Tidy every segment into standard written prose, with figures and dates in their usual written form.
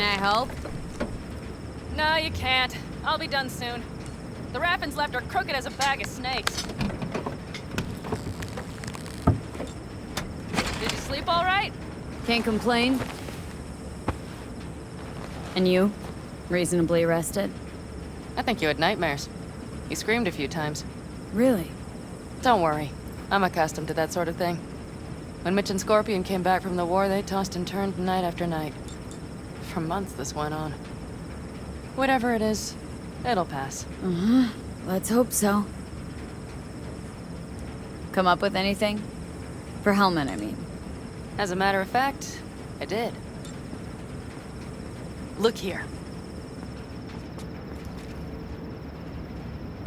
I help? No, you can't. I'll be done soon. The raffins left are crooked as a bag of snakes. Did you sleep all right? Can't complain. And you? Reasonably rested? I think you had nightmares. You screamed a few times. Really? Don't worry. I'm accustomed to that sort of thing. When Mitch and Scorpion came back from the war, they tossed and turned night after night. For months this went on. Whatever it is, it'll pass. Let's hope so. Come up with anything? For Hellman, I mean. As a matter of fact, I did. Look here.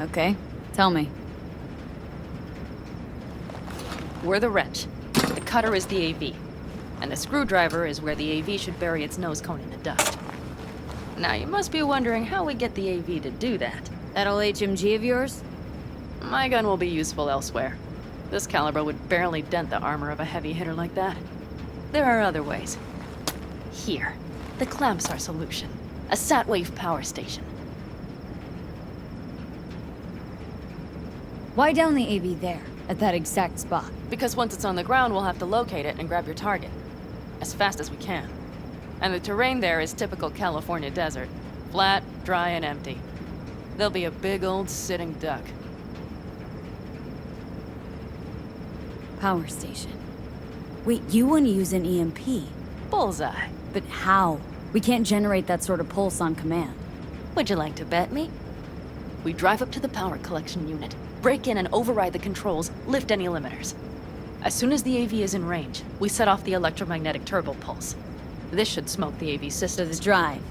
Okay, tell me. We're the wrench. The cutter is the AV. And the screwdriver is where the AV should bury its nose cone in the dust. Now, you must be wondering how we get the AV to do that. That old HMG of yours? My gun will be useful elsewhere. This caliber would barely dent the armor of a heavy hitter like that. There are other ways. Here. The clamps are solution. A sat-wave power station. Why down the AV there, at that exact spot? Because once it's on the ground, we'll have to locate it and grab your target. As fast as we can. And the terrain there is typical California desert. Flat, dry, and empty. There'll be a big old sitting duck. Power station. Wait, you want to use an EMP? Bullseye. But how? We can't generate that sort of pulse on command. Would you like to bet me? We drive up to the power collection unit, break in and override the controls, lift any limiters. As soon as the AV is in range, we set off the electromagnetic turbo pulse. This should smoke the AV So systems. the drive,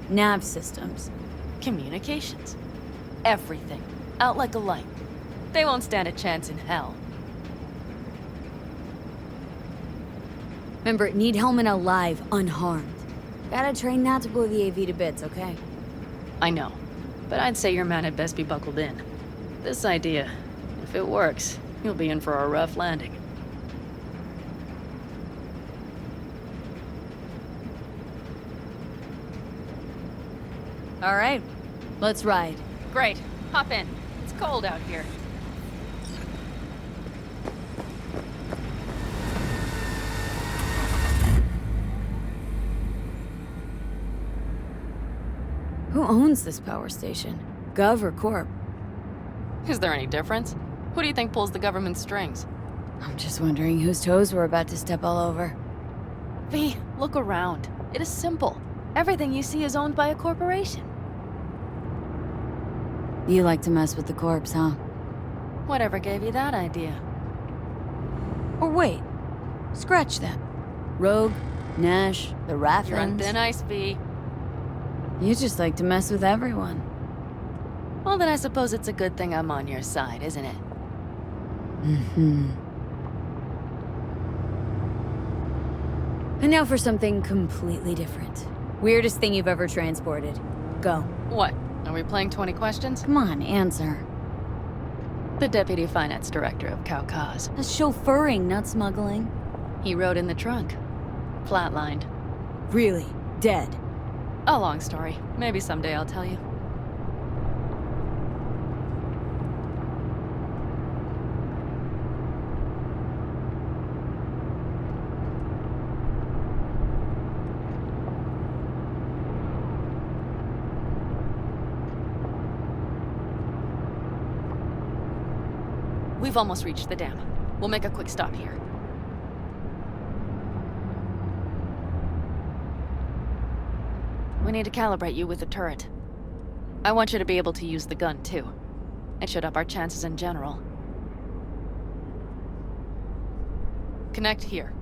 nav systems. Communications. Everything. Out like a light. They won't stand a chance in hell. Remember, need Hellman alive, unharmed. Gotta train that to blow the AV to bits, okay? I know. But I'd say your man had best be buckled in. This idea, if it works, you'll be in for a rough landing. All right, let's ride. Great. Hop in. It's cold out here. Who owns this power station? Gov or Corp? Is there any difference? Who do you think pulls the government's strings? I'm just wondering whose toes we're about to step all over. V, look around. It is simple. Everything you see is owned by a corporation. You like to mess with the corpse, huh? Whatever gave you that idea? Or wait, scratch them. Rogue, Nash, the Raffins. You're on thin ice, V. You just like to mess with everyone. Well, then I suppose it's a good thing I'm on your side, isn't it? And now for something completely different. Weirdest thing you've ever transported. Go. What? Are we playing 20 questions? Come on, answer. The Deputy Finance Director of Caucase. That's chauffeuring, not smuggling. He rode in the trunk. Flatlined. Really? Dead? A long story. Maybe someday I'll tell you. We've almost reached the dam. We'll make a quick stop here. We need to calibrate you with the turret. I want you to be able to use the gun, too. It should up our chances in general. Connect here.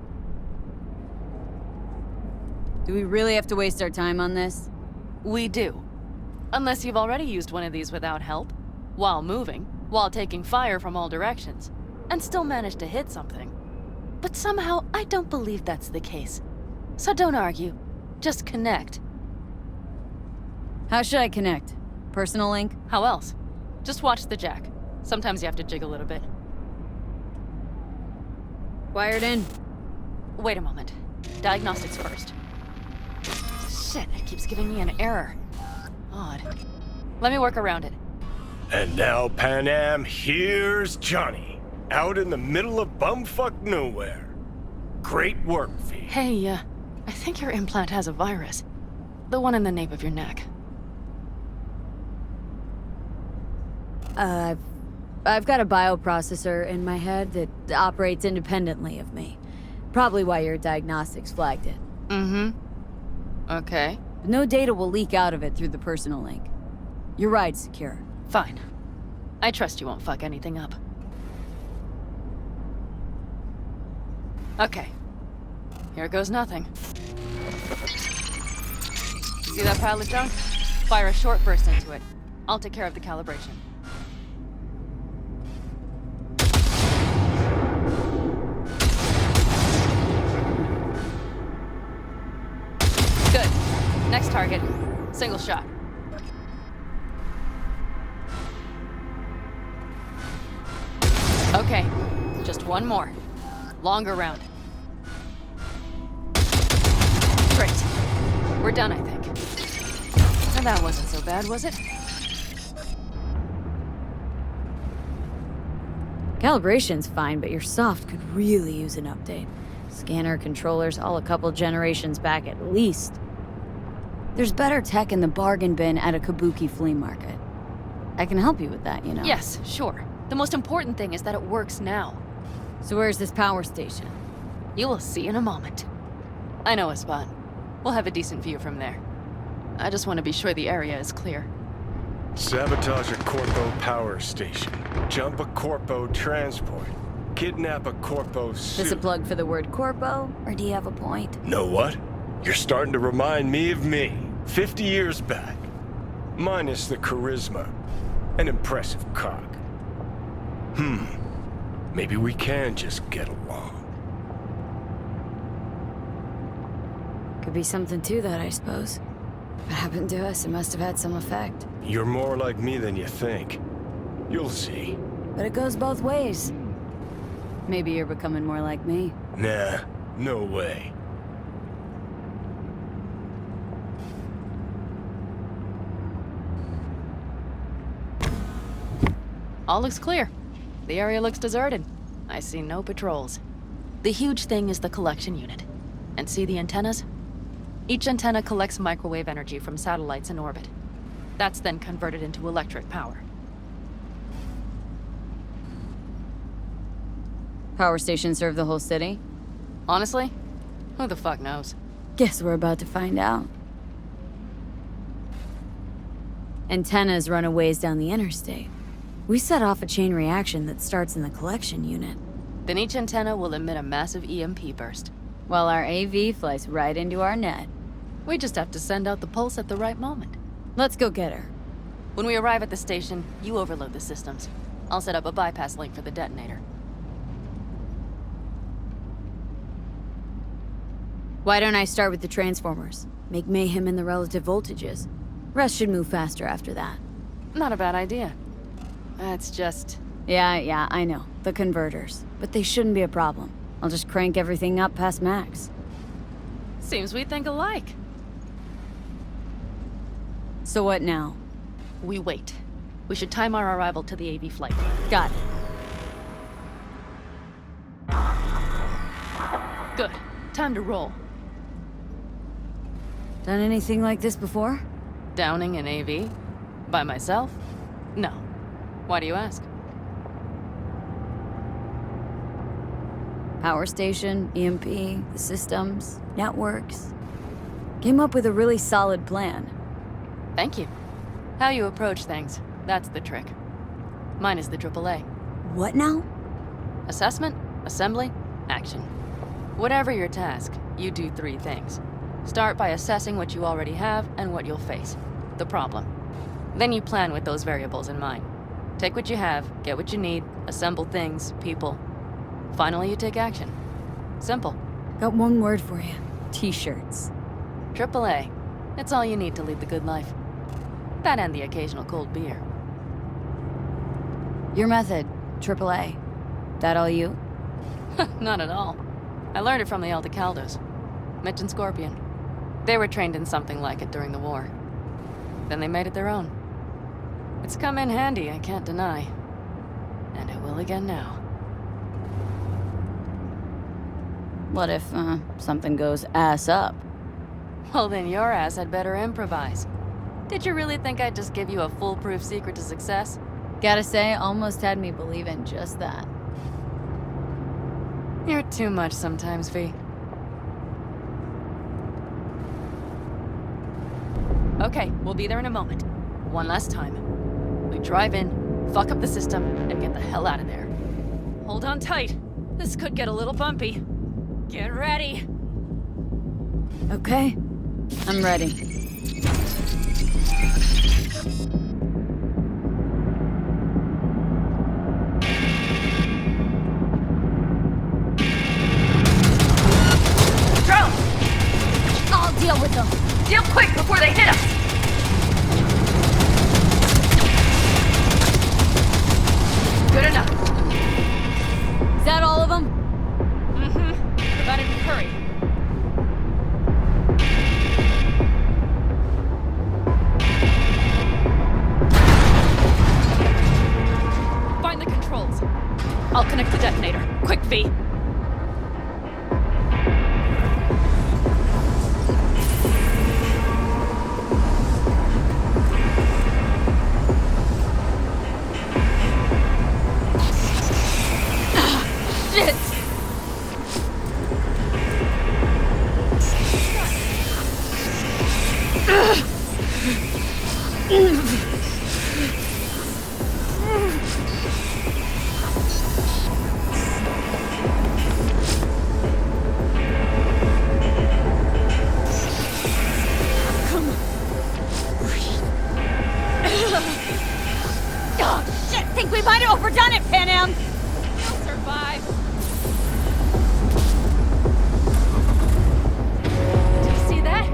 Do we really have to waste our time on this? We do. Unless you've already used one of these without help, while moving, while taking fire from all directions, and still managed to hit something. But somehow, I don't believe that's the case. So don't argue. Just connect. How should I connect? Personal link? How else? Just watch the jack. Sometimes you have to jig a little bit. Wired in. Wait a moment. Diagnostics first. Shit, it keeps giving me an error. Odd. Let me work around it. And now, Panam, here's Johnny. Out in the middle of bumfuck nowhere. Great work, V. Hey, I think your implant has a virus. The one in the nape of your neck. I've got a bioprocessor in my head that operates independently of me. Probably why your diagnostics flagged it. Mm-hmm. Okay. But no data will leak out of it through the personal link. Your ride's secure. Fine. I trust you won't fuck anything up. Okay. Here goes nothing. See that pile of junk? Fire a short burst into it. I'll take care of the calibration. Good. Next target. Single shot. Okay. Just one more. Longer round. Great. We're done, I think. And that wasn't so bad, was it? Calibration's fine, but your soft could really use an update. Scanner controllers all a couple generations back at least. There's better tech in the bargain bin at a kabuki flea market. I can help you with that, you know. Yes, sure. The most important thing is that it works now. So where's this power station? You will see in a moment. I know a spot. We'll have a decent view from there. I just want to be sure the area is clear. Sabotage a Corpo power station. Jump a Corpo transport. Kidnap a Corpo suit. This a plug for the word corpo, or do you have a point? Know what? You're starting to remind me of me, 50 years back. Minus the charisma. An impressive cock. Maybe we can just get along. Could be something to that, I suppose. What happened to us, it must have had some effect. You're more like me than you think. You'll see. But it goes both ways. Maybe you're becoming more like me. Nah, no way. All looks clear. The area looks deserted. I see no patrols. The huge thing is the collection unit. And see the antennas? Each antenna collects microwave energy from satellites in orbit. That's then converted into electric power. Power stations serve the whole city? Honestly, who the fuck knows? Guess we're about to find out. Antennas run a ways down the interstate. We set off a chain reaction that starts in the collection unit. Then each antenna will emit a massive EMP burst. While our AV flies right into our net. We just have to send out the pulse at the right moment. Let's go get her. When we arrive at the station, you overload the systems. I'll set up a bypass link for the detonator. Why don't I start with the transformers? Make mayhem in the relative voltages. Rest should move faster after that. Not a bad idea. That's just... Yeah, I know. The converters. But they shouldn't be a problem. I'll just crank everything up past max. Seems we think alike. So what now? We wait. We should time our arrival to the AV flight. Got it. Good. Time to roll. Done anything like this before? Downing an AV? By myself? No. Why do you ask? Power station, EMP, the systems, networks. Came up with a really solid plan. Thank you. How you approach things, that's the trick. Mine is the AAA. What now? Assessment, assembly, action. Whatever your task, you do 3 things. Start by assessing what you already have and what you'll face. The problem. Then you plan with those variables in mind. Take what you have, get what you need, assemble things, people. Finally, you take action. Simple. Got one word for you. T-shirts. AAA. It's all you need to lead the good life. That and the occasional cold beer. Your method, AAA. That all you? Not at all. I learned it from the Aldecaldos. Mitch and Scorpion. They were trained in something like it during the war. Then they made it their own. It's come in handy, I can't deny. And it will again now. What if, something goes ass up? Well, then your ass had better improvise. Did you really think I'd just give you a foolproof secret to success? Gotta say, almost had me believe in just that. You're too much sometimes, V. Okay, we'll be there in a moment. One last time. We drive in, fuck up the system, and get the hell out of there. Hold on tight. This could get a little bumpy. Get ready. Okay, I'm ready. Drone! I'll deal with them. Deal quick before they hit us! Good enough. Is that all of them? Mm-hmm. Provided we hurry. Find the controls. I'll connect the detonator. Quick, V. Shit! Oh, shit! Think we might have overdone it, Panam! You'll survive. Do you see that?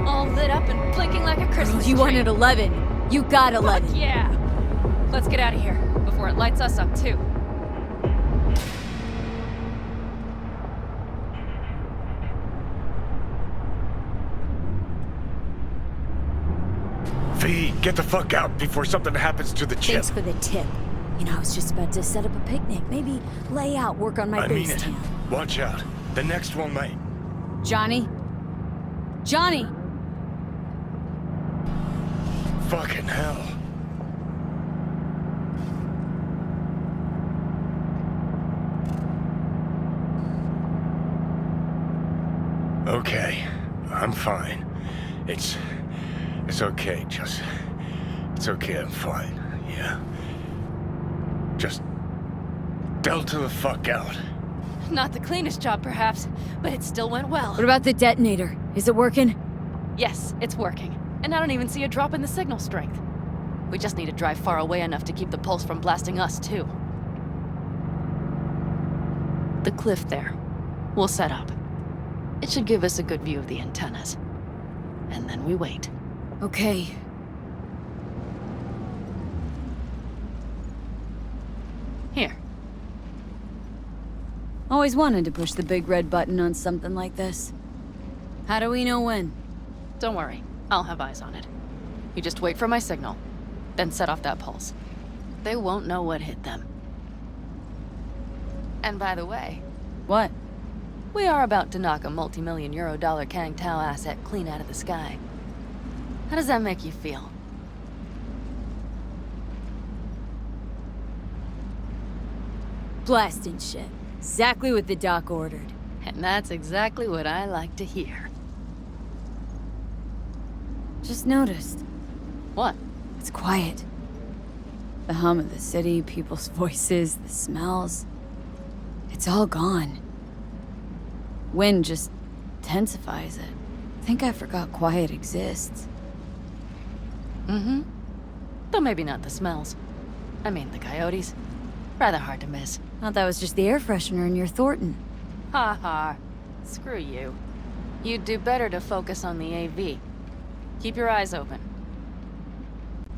All lit up and blinking like a Christmas You tree. wanted 11. You got 11. Fuck yeah! Let's get out of here before it lights us up too. V, get the fuck out before something happens to the chip. Thanks for the tip. You know, I was just about to set up a picnic. Maybe lay out, work on my I mean base it. camp. Watch out. The next one might. Johnny? Johnny! Fucking hell. Okay, I'm fine. It's okay, just... It's okay, I'm fine, yeah. Just... Delta the fuck out. Not the cleanest job, perhaps, but it still went well. What about the detonator? Is it working? Yes, it's working. And I don't even see a drop in the signal strength. We just need to drive far away enough to keep the pulse from blasting us, too. The cliff there. We'll set up. It should give us a good view of the antennas. And then we wait. Okay. Here. Always wanted to push the big red button on something like this. How do we know when? Don't worry. I'll have eyes on it. You just wait for my signal. Then set off that pulse. They won't know what hit them. And by the way, What? we are about to knock a multi-million euro Kang Tao asset clean out of the sky. How does that make you feel? Blasting shit. Exactly what the doc ordered. And that's exactly what I like to hear. Just noticed. What? It's quiet. The hum of the city, people's voices, the smells. It's all gone. Wind just intensifies it. I think I forgot quiet exists. Mm-hmm. Though maybe not the smells. I mean, the coyotes. Rather hard to miss. Thought that was just the air freshener in your Thornton. Ha ha. Screw you. You'd do better to focus on the AV. Keep your eyes open.